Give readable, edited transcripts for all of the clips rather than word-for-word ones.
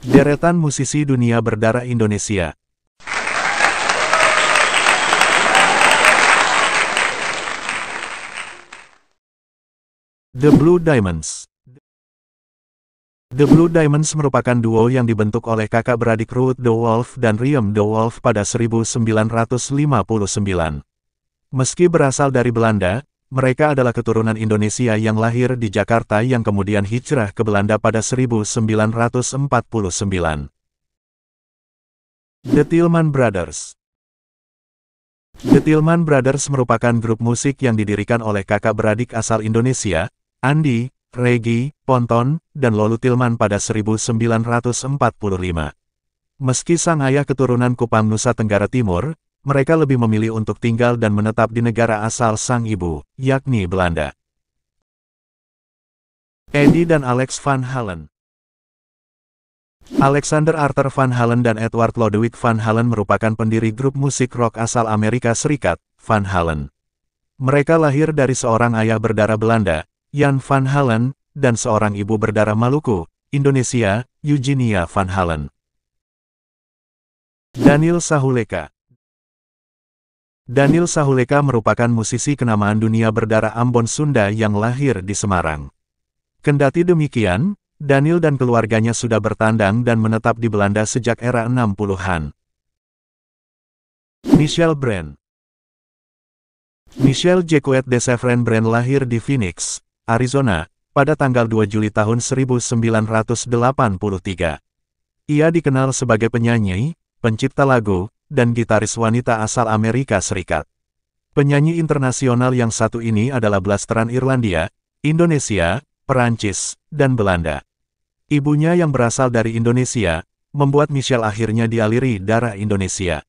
Deretan musisi dunia berdarah Indonesia. The Blue Diamonds. The Blue Diamonds merupakan duo yang dibentuk oleh kakak beradik Ruud de Wolf dan Riem de Wolf pada 1959. Meski berasal dari Belanda, mereka adalah keturunan Indonesia yang lahir di Jakarta yang kemudian hijrah ke Belanda pada 1949. The Tillman Brothers. The Tillman Brothers merupakan grup musik yang didirikan oleh kakak beradik asal Indonesia, Andi, Regi, Ponton, dan Lolu Tillman pada 1945. Meski sang ayah keturunan Kupang Nusa Tenggara Timur, mereka lebih memilih untuk tinggal dan menetap di negara asal sang ibu, yakni Belanda. Eddie dan Alex Van Halen. Alexander Arthur Van Halen dan Edward Lodewijk Van Halen merupakan pendiri grup musik rock asal Amerika Serikat, Van Halen. Mereka lahir dari seorang ayah berdarah Belanda, Jan Van Halen, dan seorang ibu berdarah Maluku, Indonesia, Eugenia Van Halen. Daniel Sahuleka. Daniel Sahuleka merupakan musisi kenamaan dunia berdarah Ambon Sunda yang lahir di Semarang. Kendati demikian, Daniel dan keluarganya sudah bertandang dan menetap di Belanda sejak era 60-an. Michelle Brand. Michelle Jacquet de Severn Brand lahir di Phoenix, Arizona, pada tanggal 2 Juli tahun 1983. Ia dikenal sebagai penyanyi, pencipta lagu, dan gitaris wanita asal Amerika Serikat. Penyanyi internasional yang satu ini adalah blasteran Irlandia, Indonesia, Perancis, dan Belanda. Ibunya yang berasal dari Indonesia, membuat Michelle akhirnya dialiri darah Indonesia.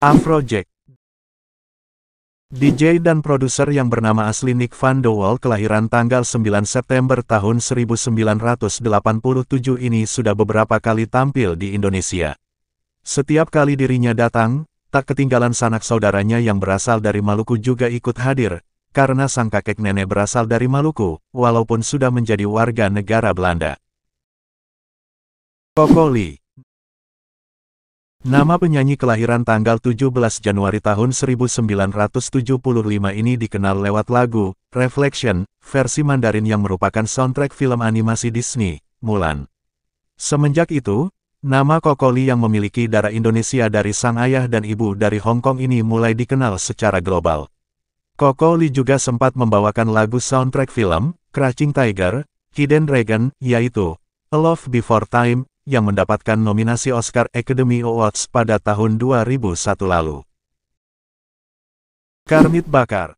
Afrojack. DJ dan produser yang bernama asli Nick Van de Wall kelahiran tanggal 9 September tahun 1987 ini sudah beberapa kali tampil di Indonesia. Setiap kali dirinya datang, tak ketinggalan sanak saudaranya yang berasal dari Maluku juga ikut hadir, karena sang kakek nenek berasal dari Maluku, walaupun sudah menjadi warga negara Belanda. Koko Lee. Nama penyanyi kelahiran tanggal 17 Januari tahun 1975 ini dikenal lewat lagu Reflection, versi Mandarin yang merupakan soundtrack film animasi Disney, Mulan. Semenjak itu, nama Koko Lee yang memiliki darah Indonesia dari sang ayah dan ibu dari Hong Kong ini mulai dikenal secara global. Koko Lee juga sempat membawakan lagu soundtrack film, Crouching Tiger, Hidden Dragon, yaitu A Love Before Time, yang mendapatkan nominasi Oscar Academy Awards pada tahun 2001 lalu. Kermit Bakar.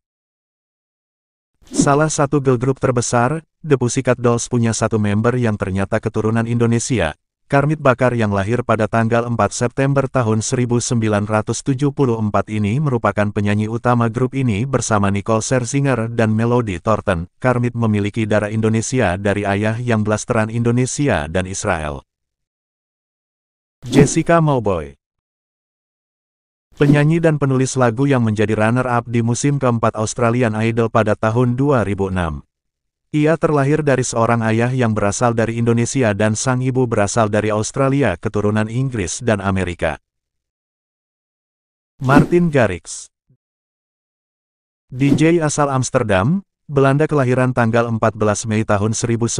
Salah satu girl group terbesar, The Pussycat Dolls punya satu member yang ternyata keturunan Indonesia, Kermit Bakar yang lahir pada tanggal 4 September tahun 1974 ini merupakan penyanyi utama grup ini bersama Nicole Scherzinger dan Melody Thornton. Kermit memiliki darah Indonesia dari ayah yang blasteran Indonesia dan Israel. Jessica Mauboy. Penyanyi dan penulis lagu yang menjadi runner-up di musim keempat Australian Idol pada tahun 2006. Ia terlahir dari seorang ayah yang berasal dari Indonesia dan sang ibu berasal dari Australia keturunan Inggris dan Amerika. Martin Garrix. DJ asal Amsterdam, Belanda kelahiran tanggal 14 Mei tahun 1996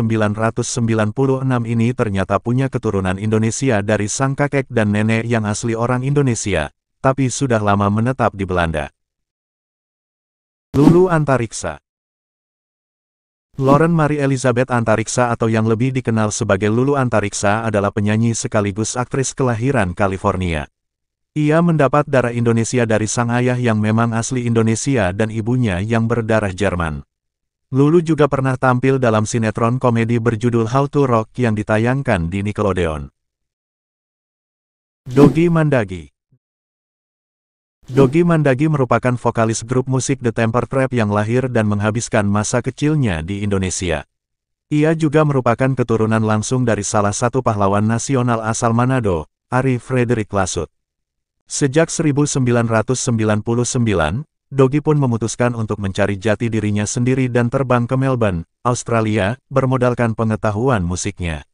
ini ternyata punya keturunan Indonesia dari sang kakek dan nenek yang asli orang Indonesia, tapi sudah lama menetap di Belanda. Lulu Antariksa. Lauren Marie Elizabeth Antariksa atau yang lebih dikenal sebagai Lulu Antariksa adalah penyanyi sekaligus aktris kelahiran California. Ia mendapat darah Indonesia dari sang ayah yang memang asli Indonesia dan ibunya yang berdarah Jerman. Lulu juga pernah tampil dalam sinetron komedi berjudul How to Rock yang ditayangkan di Nickelodeon. Dogi Mandagi. Dogi Mandagi merupakan vokalis grup musik The Temper Trap yang lahir dan menghabiskan masa kecilnya di Indonesia. Ia juga merupakan keturunan langsung dari salah satu pahlawan nasional asal Manado, Ari Frederick Lasut. Sejak 1999, Dogi pun memutuskan untuk mencari jati dirinya sendiri dan terbang ke Melbourne, Australia, bermodalkan pengetahuan musiknya.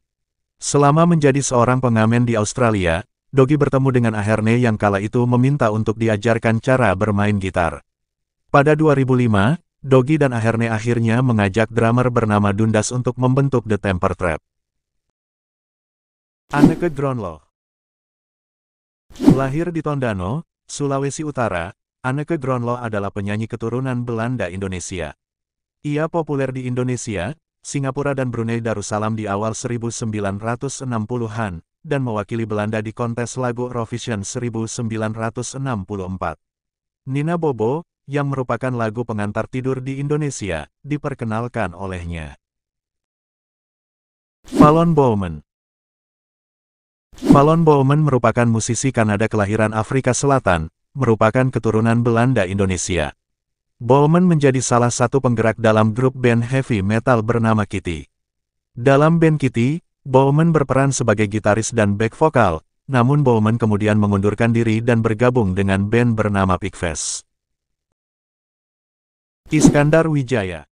Selama menjadi seorang pengamen di Australia, Doggy bertemu dengan Aherne yang kala itu meminta untuk diajarkan cara bermain gitar. Pada 2005, Doggy dan Aherne akhirnya mengajak drummer bernama Dundas untuk membentuk The Temper Trap. Anneke Groenlo. Lahir di Tondano, Sulawesi Utara, Anneke Groenlo adalah penyanyi keturunan Belanda Indonesia. Ia populer di Indonesia, Singapura dan Brunei Darussalam di awal 1960-an, dan mewakili Belanda di kontes lagu Eurovision 1964. Nina Bobo, yang merupakan lagu pengantar tidur di Indonesia, diperkenalkan olehnya. Fallon Bowman. Fallon Bowman merupakan musisi Kanada kelahiran Afrika Selatan, merupakan keturunan Belanda Indonesia. Bowman menjadi salah satu penggerak dalam grup band heavy metal bernama Kitty. Dalam band Kitty, Bowman berperan sebagai gitaris dan back vokal, namun Bowman kemudian mengundurkan diri dan bergabung dengan band bernama Pigface. Iskandar Wijaya.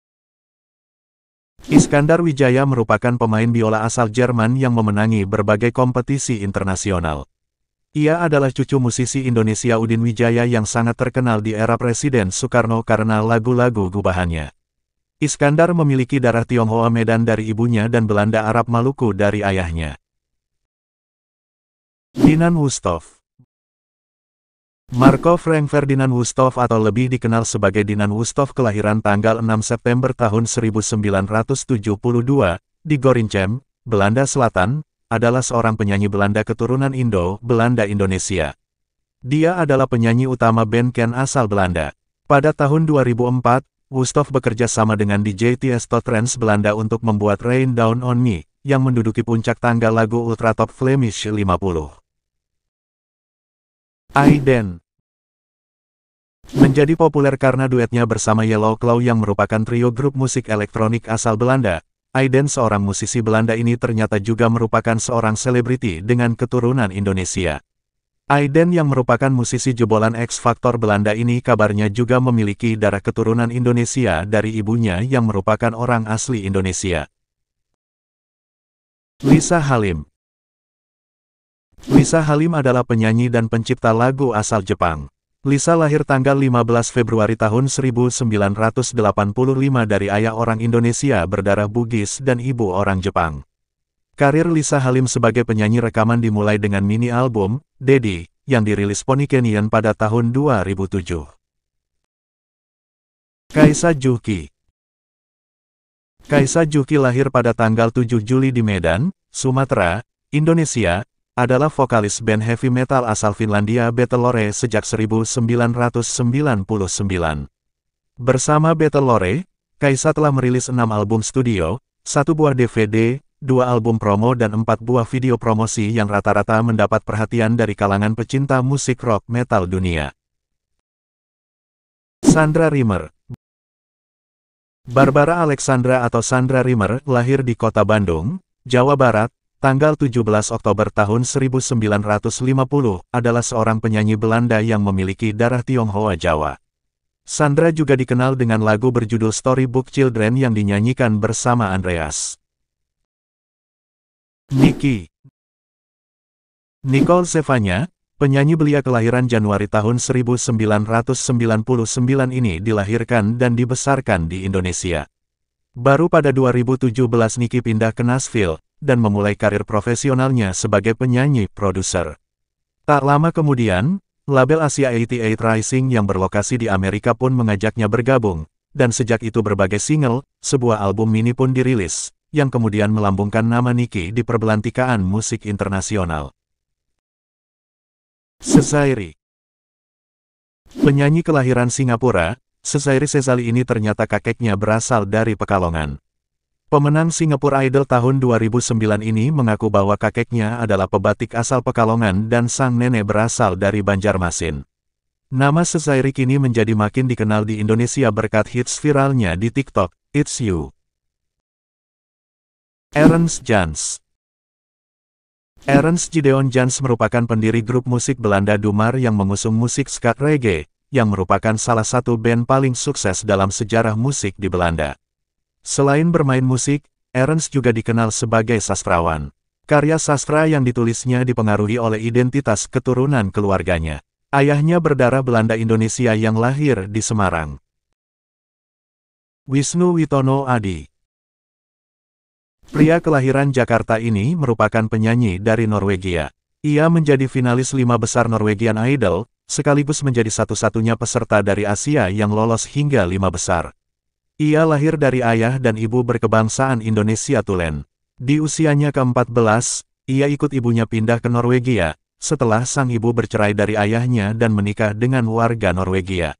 Iskandar Wijaya merupakan pemain biola asal Jerman yang memenangi berbagai kompetisi internasional. Ia adalah cucu musisi Indonesia Udin Wijaya yang sangat terkenal di era Presiden Soekarno karena lagu-lagu gubahannya. Iskandar memiliki darah Tionghoa Medan dari ibunya dan Belanda Arab Maluku dari ayahnya. Dinan Wusthof. Marco Frank Ferdinand Wusthof atau lebih dikenal sebagai Dinan Wusthof kelahiran tanggal 6 September tahun 1972, di Gorinchem, Belanda Selatan, adalah seorang penyanyi Belanda keturunan Indo-Belanda Indonesia. Dia adalah penyanyi utama band Ken asal Belanda. Pada tahun 2004, Wusthof bekerja sama dengan DJ Tiesto Trance Belanda untuk membuat Rain Down on Me, yang menduduki puncak tangga lagu Ultratop Flemish 50. Aiden. Menjadi populer karena duetnya bersama Yellow Claw yang merupakan trio grup musik elektronik asal Belanda. Aiden, seorang musisi Belanda ini ternyata juga merupakan seorang selebriti dengan keturunan Indonesia. Aiden yang merupakan musisi jebolan X Factor Belanda ini kabarnya juga memiliki darah keturunan Indonesia dari ibunya yang merupakan orang asli Indonesia. Lisa Halim. Lisa Halim adalah penyanyi dan pencipta lagu asal Jepang. Lisa lahir tanggal 15 Februari tahun 1985 dari ayah orang Indonesia berdarah Bugis dan ibu orang Jepang. Karir Lisa Halim sebagai penyanyi rekaman dimulai dengan mini album, Daddy, yang dirilis Pony Canyon pada tahun 2007. Kaisa Juki. Kaisa Juki lahir pada tanggal 7 Juli di Medan, Sumatera, Indonesia, adalah vokalis band heavy metal asal Finlandia Battlelore sejak 1999. Bersama Battlelore, Kaisa telah merilis 6 album studio, 1 buah DVD, 2 album promo dan 4 buah video promosi yang rata-rata mendapat perhatian dari kalangan pecinta musik rock metal dunia. Sandra Rimmer. Barbara Alexandra atau Sandra Rimmer lahir di kota Bandung, Jawa Barat, tanggal 17 Oktober tahun 1950, adalah seorang penyanyi Belanda yang memiliki darah Tionghoa Jawa. Sandra juga dikenal dengan lagu berjudul Storybook Children yang dinyanyikan bersama Andreas. Niki. Nicole Zevanya, penyanyi belia kelahiran Januari tahun 1999 ini dilahirkan dan dibesarkan di Indonesia. Baru pada 2017 Niki pindah ke Nashville, dan memulai karir profesionalnya sebagai penyanyi produser. Tak lama kemudian, label Asia 88 Rising yang berlokasi di Amerika pun mengajaknya bergabung, dan sejak itu berbagai single, sebuah album mini pun dirilis, yang kemudian melambungkan nama Niki di perbelantikan musik internasional. Sezairi. Penyanyi kelahiran Singapura, Sezairi Sezali ini ternyata kakeknya berasal dari Pekalongan. Pemenang Singapore Idol tahun 2009 ini mengaku bahwa kakeknya adalah pebatik asal Pekalongan dan sang nenek berasal dari Banjarmasin. Nama Sezairi kini menjadi makin dikenal di Indonesia berkat hits viralnya di TikTok, It's You. Ernst Jans. Ernst Gideon Jans merupakan pendiri grup musik Belanda Dumar yang mengusung musik ska reggae, yang merupakan salah satu band paling sukses dalam sejarah musik di Belanda. Selain bermain musik, Ernst juga dikenal sebagai sastrawan. Karya sastra yang ditulisnya dipengaruhi oleh identitas keturunan keluarganya. Ayahnya berdarah Belanda Indonesia yang lahir di Semarang. Wisnu Witono Adi. Pria kelahiran Jakarta ini merupakan penyanyi dari Norwegia. Ia menjadi finalis 5 besar Norwegian Idol, sekaligus menjadi satu-satunya peserta dari Asia yang lolos hingga 5 besar. Ia lahir dari ayah dan ibu berkebangsaan Indonesia Tulen. Di usianya ke-14, ia ikut ibunya pindah ke Norwegia, setelah sang ibu bercerai dari ayahnya dan menikah dengan warga Norwegia.